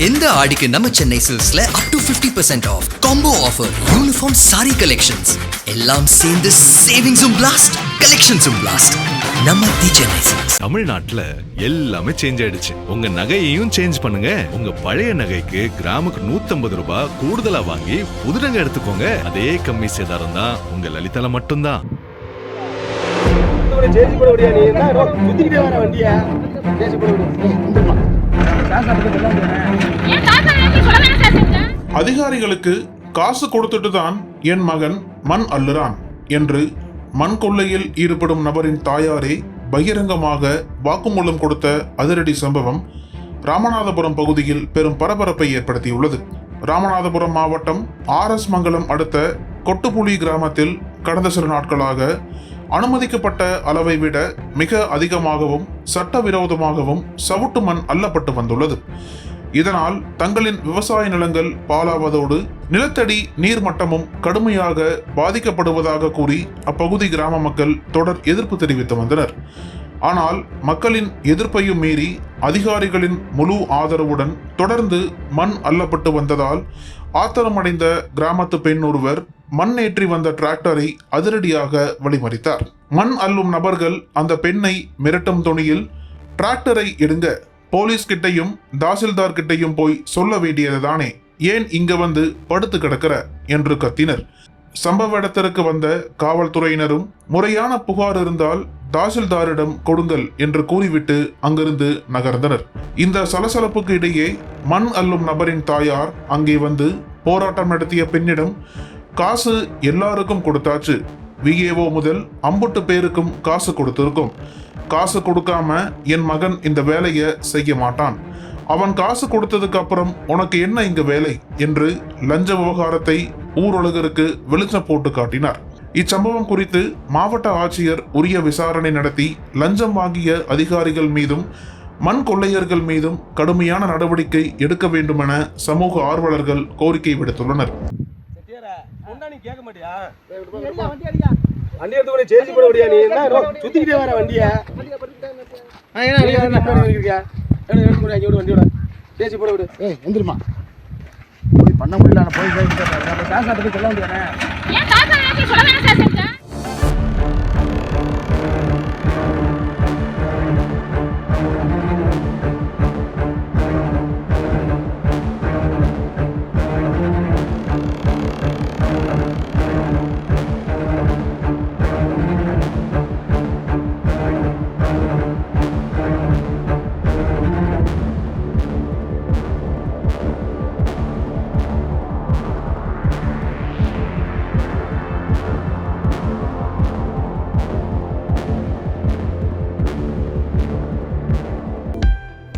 இந்த ஆடிக்கு நம்ம சென்னை சில்க்ஸ்ல up to 50% off combo offer uniform sari collections எல்லாம் சேர்ந்து சேவிங்ஸும் பிளாஸ்ட் கலெக்ஷன்ஸும் பிளாஸ்ட் நம்ம தி சென்னை சில்க்ஸ். தமிழ்நாட்டுல எல்லாமே சேஞ்ச் ஆயிடுச்சு. உங்க நகையையும் சேஞ்ச் பண்ணுங்க. உங்க பழைய நகைக்கு கிராமுக்கு 150 ரூபாய் கூடுதலா வாங்கி புது நகை எடுத்துக்கோங்க. அதே கம்மி சேதாரம் தான் உங்க லலிதால மட்டும்தான். அதிகாரிகளுக்கு காசு கொடுத்துட்டு தான் என் மகன் மண் அள்ளுறான் என்று மண் கொள்ளையில் ஈடுபடும் நபரின் தாயாரே பகிரங்கமாக வாக்குமூலம் கொடுத்த அதிரடி சம்பவம் ராமநாதபுரம் பகுதியில் பெரும் பரபரப்பை ஏற்படுத்தியுள்ளது. ராமநாதபுரம் மாவட்டம் ஆர்எஸ் மங்கலம் அடுத்த கொட்டுப்புலி கிராமத்தில் கடந்த சில நாட்களாக அனுமதிக்கப்பட்ட அளவை விட மிக அதிகமாகவும் சட்டவிரோதமாகவும் சவுட்டு மண் அள்ளப்பட்டு வந்துள்ளது. இதனால் தங்களின் விவசாய நிலங்கள் பாழாவதோடு நிலத்தடி நீர்மட்டமும் கடுமையாக பாதிக்கப்படுவதாக கூறி அப்பகுதி கிராம மக்கள் தொடர் எதிர்ப்பு தெரிவித்து வந்தனர். ஆனால் மக்களின் எதிர்ப்பையும் மீறி அதிகாரிகளின் முழு ஆதரவுடன் தொடர்ந்து மண் அள்ளப்பட்டு வந்ததால் ஆத்திரமடைந்த கிராமத்து பெண் ஒருவர் மண் ஏற்றி வந்த டிராக்டரை அதிரடியாக வழிமறித்தார். மண் அள்ளும் நபர்கள் அந்த பெண்ணை மிரட்டும் துணியில் டிராக்டரை எடுங்க, போலீஸ் கிட்டையும் தாசில்தார் கிட்டையும் போய் சொல்ல வேண்டியதுதானே, ஏன் இங்க வந்து படுத்து கிடக்கிற என்று கத்தினர். சம்பவ இடத்திற்கு வந்த காவல்துறையினரும் முறையான புகார் இருந்தால் தாசில்தாரிடம் கொடுங்கள் என்று கூறிவிட்டு அங்கிருந்து நகர்ந்தனர். இந்த சலசலப்புக்கு இடையே மண் அள்ளும் நபரின் தாயார் அங்கே வந்து போராட்டம் நடத்திய பெண்ணிடம் காசு எல்லாருக்கும் கொடுத்தாச்சு, விஏஓ முதல் 50 பேருக்கும் காசு கொடுத்திருக்கும், காசு கொடுக்காம என் மகன் இந்த வேலையை செய்ய மாட்டான், அவன் காசு கொடுத்ததுக்கு அப்புறம் உனக்கு என்ன இங்க வேலை என்று லஞ்ச விவகாரத்தை ஊரொழுகருக்கு வெளிச்சம் போட்டு காட்டினார். இச்சம்பவம் குறித்து மாவட்ட ஆட்சியர் உரிய விசாரணை நடத்தி லஞ்சம் வாங்கிய அதிகாரிகள் மீதும் மண் கொள்ளையர்கள் மீதும் கடுமையான நடவடிக்கை எடுக்க வேண்டும் என சமூக ஆர்வலர்கள் கோரிக்கை விடுத்துள்ளனர். பண்ண முடியல போய் சொல்ல முடியாது.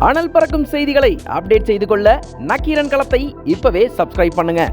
அனல் பறக்கும் செய்திகளை அப்டேட் செய்து கொள்ள நக்கீரன் களத்தை இப்பவே சப்ஸ்கிரைப் பண்ணுங்க.